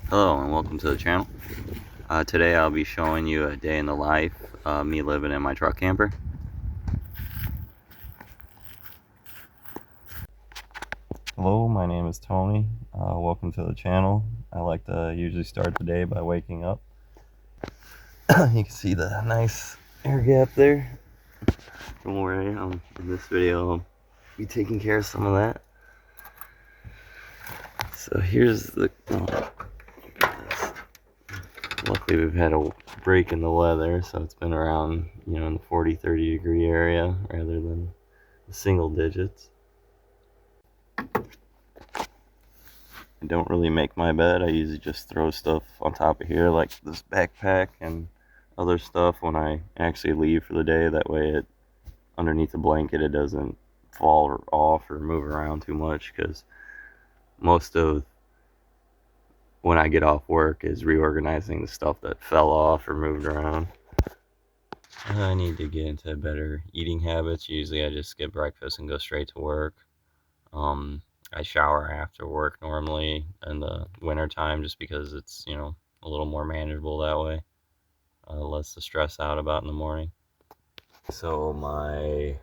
Hello and welcome to the channel. Today I'll be showing you a day in the life of me living in my truck camper. Hello, my name is Tony. Welcome to the channel. I like to usually start the day by waking up. You can see the nice air gap there from where I am. In this video I'll be taking care of some of that. So here's the... Luckily we've had a break in the weather, so it's been around, in the 40-30 degree area rather than the single digits. I don't really make my bed. I usually just throw stuff on top of here, like this backpack and other stuff, when I actually leave for the day. That way it, underneath the blanket, it doesn't fall off or move around too much, because most of when I get off work is reorganizing the stuff that fell off or moved around. I need to get into better eating habits. Usually I just skip breakfast and go straight to work. I shower after work normally in the winter time, just because it's, a little more manageable that way. Less to stress out about in the morning. So my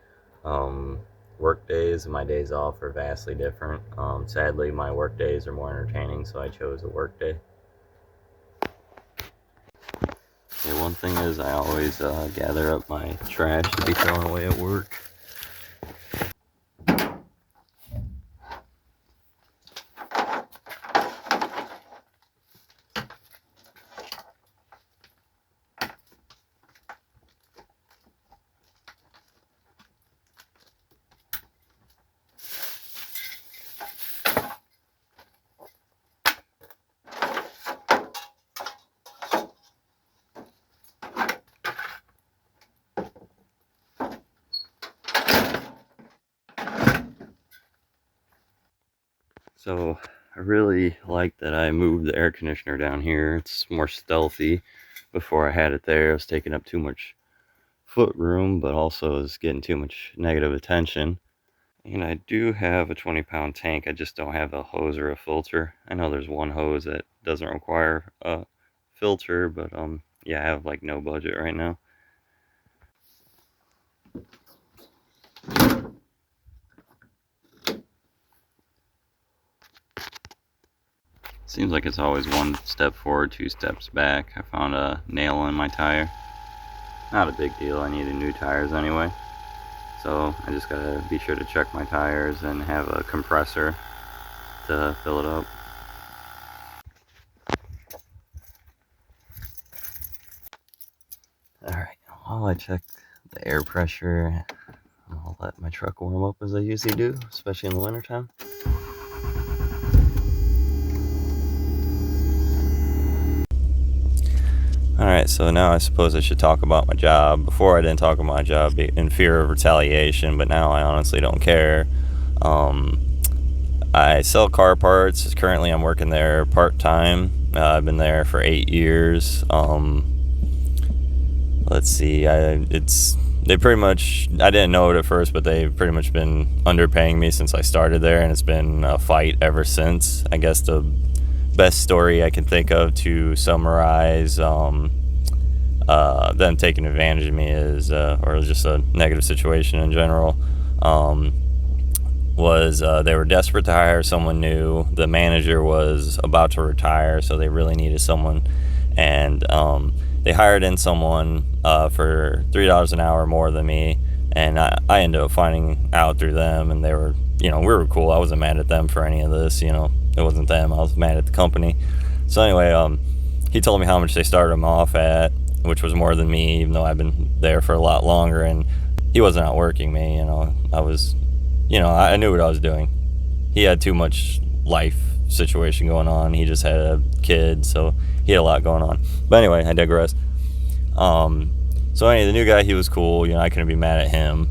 work days and my days off are vastly different. Sadly, my work days are more entertaining, so I chose a work day. Okay, one thing is I always gather up my trash to be thrown away at work. So I really like that I moved the air conditioner down here. It's more stealthy. Before I had it there, it was taking up too much foot room, but also is getting too much negative attention. And I do have a 20-pound tank. I just don't have a hose or a filter. I know there's one hose that doesn't require a filter, but yeah, I have like no budget right now. Seems like it's always one step forward, two steps back. I found a nail in my tire. Not a big deal, I needed new tires anyway. So I just gotta be sure to check my tires and have a compressor to fill it up. Alright, while I check the air pressure, I'll let my truck warm up as I usually do, especially in the wintertime. Alright, so now I suppose I should talk about my job. Before I didn't talk about my job in fear of retaliation, but now I honestly don't care. I sell car parts. Currently I'm working there part-time. I've been there for 8 years. Let's see, they pretty much, I didn't know it at first, but they've pretty much been underpaying me since I started there, and it's been a fight ever since. I guess the best story I can think of to summarize them taking advantage of me is, or just a negative situation in general, was they were desperate to hire someone new. The manager was about to retire, so they really needed someone, and they hired in someone for $3 an hour more than me, and I ended up finding out through them, and they were, we were cool. I wasn't mad at them for any of this, it wasn't them. I was mad at the company. So anyway, he told me how much they started him off at, which was more than me, even though I've been there for a lot longer, and he wasn't outworking me. I was, I knew what I was doing. He had too much life situation going on. He just had a kid, so he had a lot going on. But anyway, I digress. So anyway, the new guy, he was cool. I couldn't be mad at him.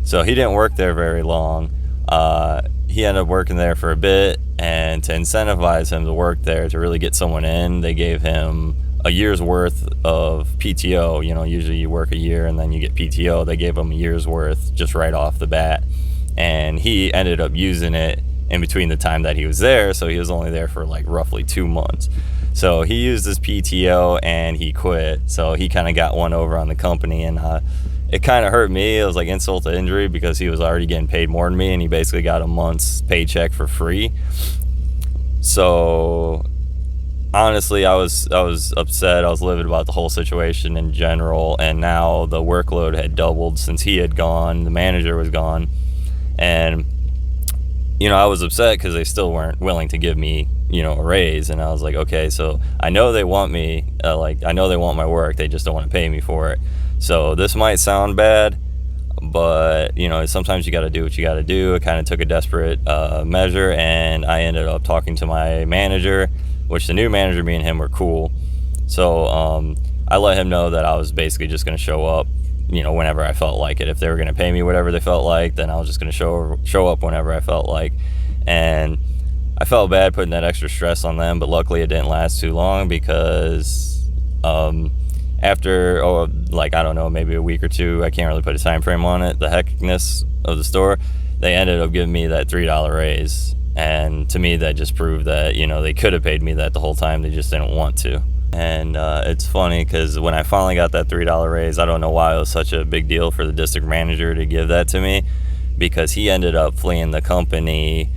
So he didn't work there very long. He ended up working there for a bit, and to incentivize him to work there, to really get someone in, they gave him a year's worth of PTO. Usually you work a year and then you get PTO. They gave him a year's worth just right off the bat, and he ended up using it in between the time that he was there. So he was only there for like roughly 2 months. So he used his PTO and he quit. So he kind of got one over on the company, and it kind of hurt me. It was like insult to injury because he was already getting paid more than me, and he basically got a month's paycheck for free. So honestly, I was upset. I was livid about the whole situation in general, and now the workload had doubled since he had gone. The manager was gone, and I was upset because they still weren't willing to give me a raise. And I was like, okay, so I know they want me, I know they want my work, they just don't want to pay me for it. So this might sound bad, but sometimes you got to do what you got to do. I kind of took a desperate measure, and I ended up talking to my manager, which the new manager, me and him were cool. So I let him know that I was basically just going to show up whenever I felt like it. If they were going to pay me whatever they felt like, then I was just going to show up whenever I felt like. And I felt bad putting that extra stress on them, but luckily it didn't last too long, because after I don't know, maybe a week or two, I can't really put a time frame on it, the hecticness of the store, they ended up giving me that $3 raise. And to me, that just proved that they could have paid me that the whole time, they just didn't want to. And it's funny because when I finally got that $3 raise, I don't know why it was such a big deal for the district manager to give that to me, because he ended up fleeing the company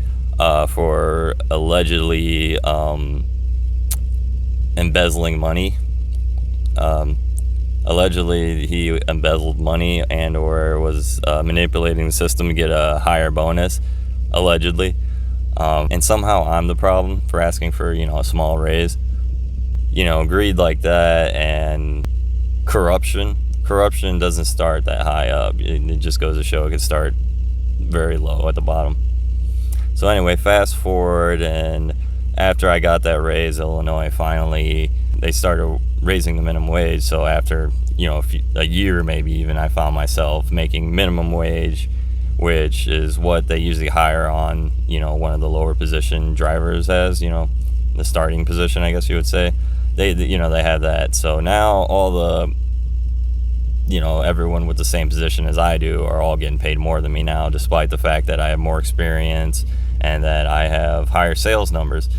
for allegedly embezzling money. Allegedly, he embezzled money and or was manipulating the system to get a higher bonus, allegedly. And somehow I'm the problem for asking for, a small raise. Greed like that and corruption doesn't start that high up. It just goes to show it can start very low at the bottom. So anyway, fast forward, and after I got that raise, Illinois finally, they started raising the minimum wage. So after, a year maybe even, I found myself making minimum wage, which is what they usually hire on, one of the lower position drivers as, the starting position, I guess you would say. They have that. So now all the, everyone with the same position as I do are all getting paid more than me now, despite the fact that I have more experience and that I have higher sales numbers.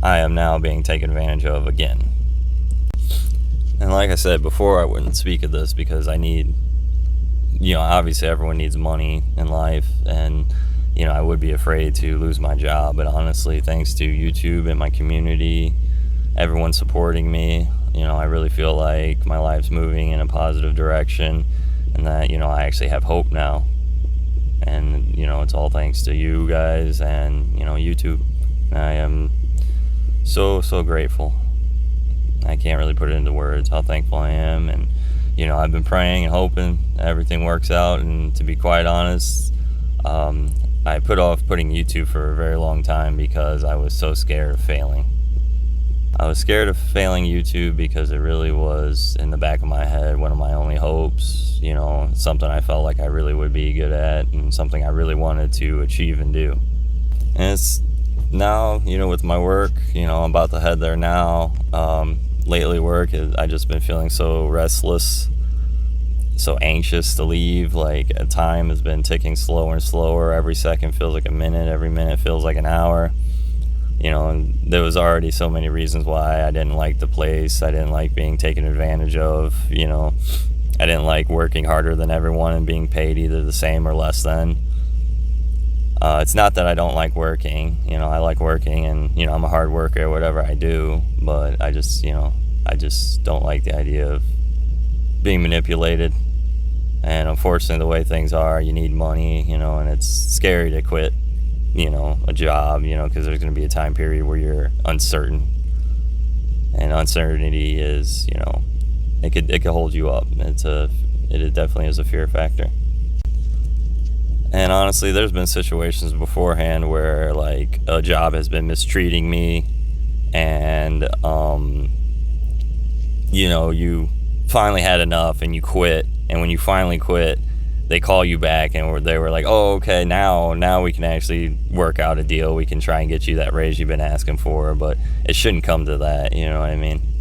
I am now being taken advantage of again. And like I said before, I wouldn't speak of this because I need, obviously everyone needs money in life, and I would be afraid to lose my job. But honestly, thanks to YouTube and my community, everyone supporting me, I really feel like my life's moving in a positive direction, and that I actually have hope now. And it's all thanks to you guys and YouTube. I am so grateful. I can't really put it into words how thankful I am. And I've been praying and hoping everything works out. And to be quite honest, I put off putting YouTube for a very long time because I was so scared of failing. I was scared of failing YouTube because it really was in the back of my head one of my only hopes, something I felt like I really would be good at and something I really wanted to achieve and do. And it's now, with my work, I'm about to head there now. Lately I just been feeling so restless, so anxious to leave. Like, time has been ticking slower and slower. Every second feels like a minute, every minute feels like an hour. And there was already so many reasons why I didn't like the place. I didn't like being taken advantage of. I didn't like working harder than everyone and being paid either the same or less than. It's not that I don't like working. I like working, and I'm a hard worker at whatever I do. But I just don't like the idea of being manipulated. And unfortunately, the way things are, you need money, and it's scary to quit a job, because there's going to be a time period where you're uncertain, and uncertainty is, it could hold you up. It definitely is a fear factor. And honestly, there's been situations beforehand where like a job has been mistreating me, and you finally had enough and you quit. And when you finally quit, they call you back and they were like, oh, okay, now we can actually work out a deal. We can try and get you that raise you've been asking for. But it shouldn't come to that, you know what I mean?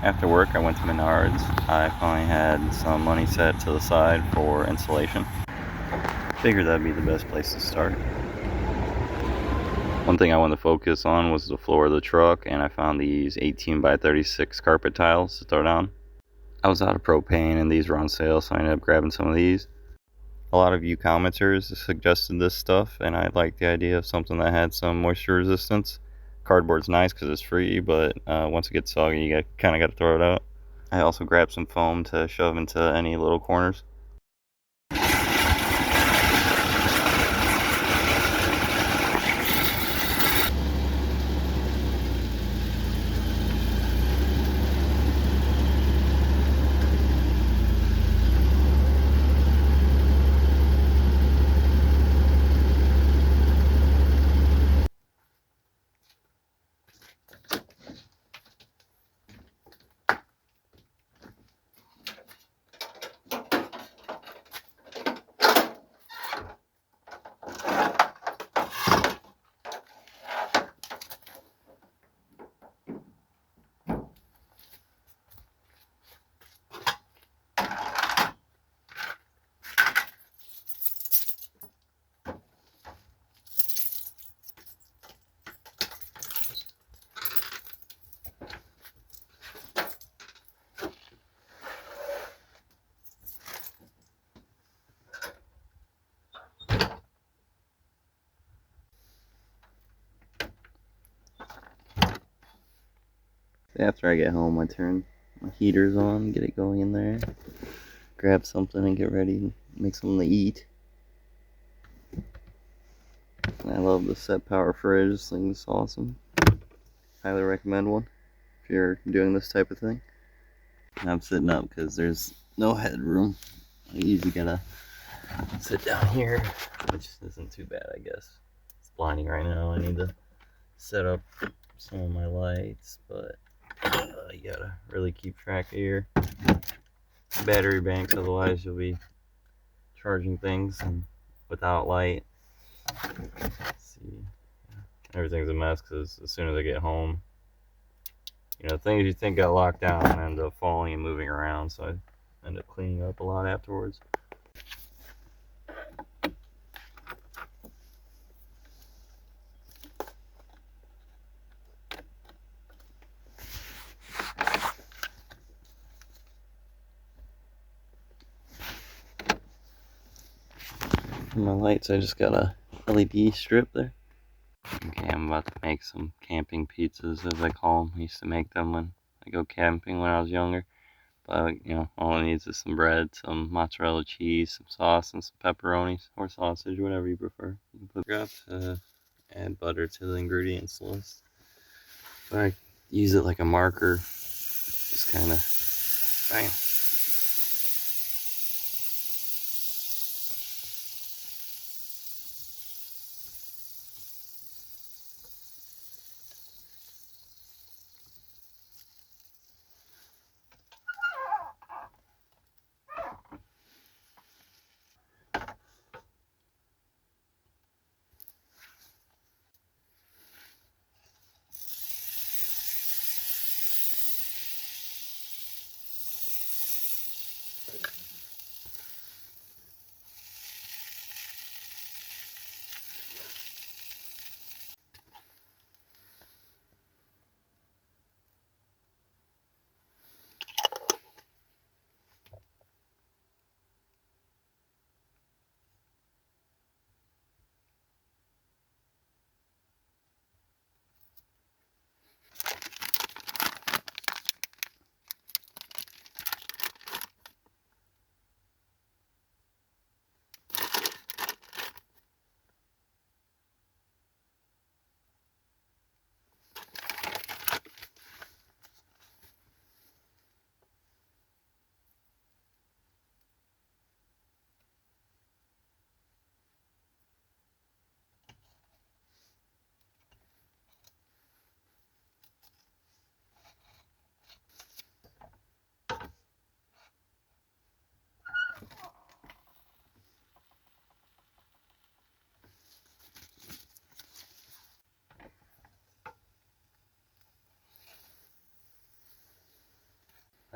After work, I went to Menards. I finally had some money set to the side for insulation. Figured that'd be the best place to start. One thing I wanted to focus on was the floor of the truck, and I found these 18 by 36 carpet tiles to throw down. I was out of propane and these were on sale, so I ended up grabbing some of these. A lot of you commenters suggested this stuff, and I liked the idea of something that had some moisture resistance. Cardboard's nice because it's free, but once it gets soggy, you kind of got to throw it out. I also grabbed some foam to shove into any little corners. After I get home, I turn my heaters on, get it going in there, grab something and get ready, make something to eat. I love the Set Power fridge. This thing's awesome. Highly recommend one if you're doing this type of thing. And I'm sitting up because there's no headroom. I usually gotta sit down here, which isn't too bad, I guess. It's blinding right now. I need to set up some of my lights, but you gotta really keep track of your battery banks, otherwise you'll be charging things and without light. Let's see, everything's a mess because as soon as I get home, you know, things you think got locked down end up falling and moving around, so I end up cleaning up a lot afterwards. For my lights, I just got a LED strip there. Okay, I'm about to make some camping pizzas, as I call them. I used to make them when I go camping when I was younger. But, you know, all it needs is some bread, some mozzarella cheese, some sauce, and some pepperonis, or sausage, whatever you prefer. You can put up to add butter to the ingredients list. But I use it like a marker, just kind of, bam.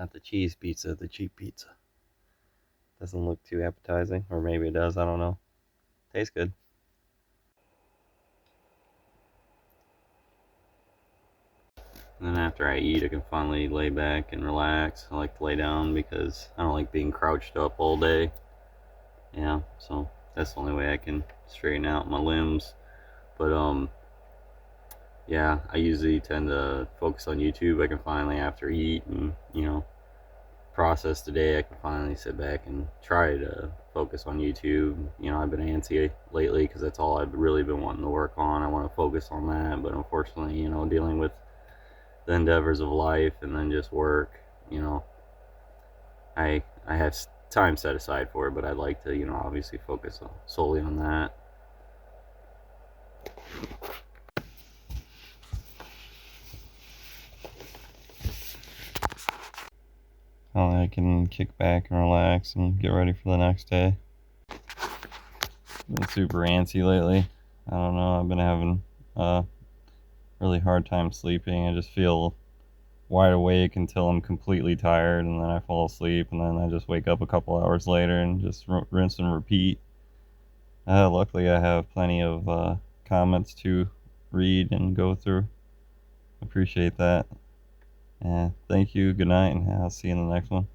Not the cheese pizza, the cheap pizza. Doesn't look too appetizing, or maybe it does, I don't know. Tastes good. And then after I eat, I can finally lay back and relax. I like to lay down because I don't like being crouched up all day. Yeah, so that's the only way I can straighten out my limbs. But yeah, I usually tend to focus on YouTube. I can finally, after eat and process the day, I can finally sit back and try to focus on YouTube. I've been antsy lately because that's all I've really been wanting to work on. I want to focus on that, but unfortunately, dealing with the endeavors of life and then just work, I have time set aside for it, but I'd like to, obviously focus solely on that. I can kick back and relax and get ready for the next day. Been super antsy lately. I don't know. I've been having a really hard time sleeping. I just feel wide awake until I'm completely tired, and then I fall asleep, and then I just wake up a couple hours later and just rinse and repeat. Luckily, I have plenty of comments to read and go through. Appreciate that. And thank you. Good night, and I'll see you in the next one.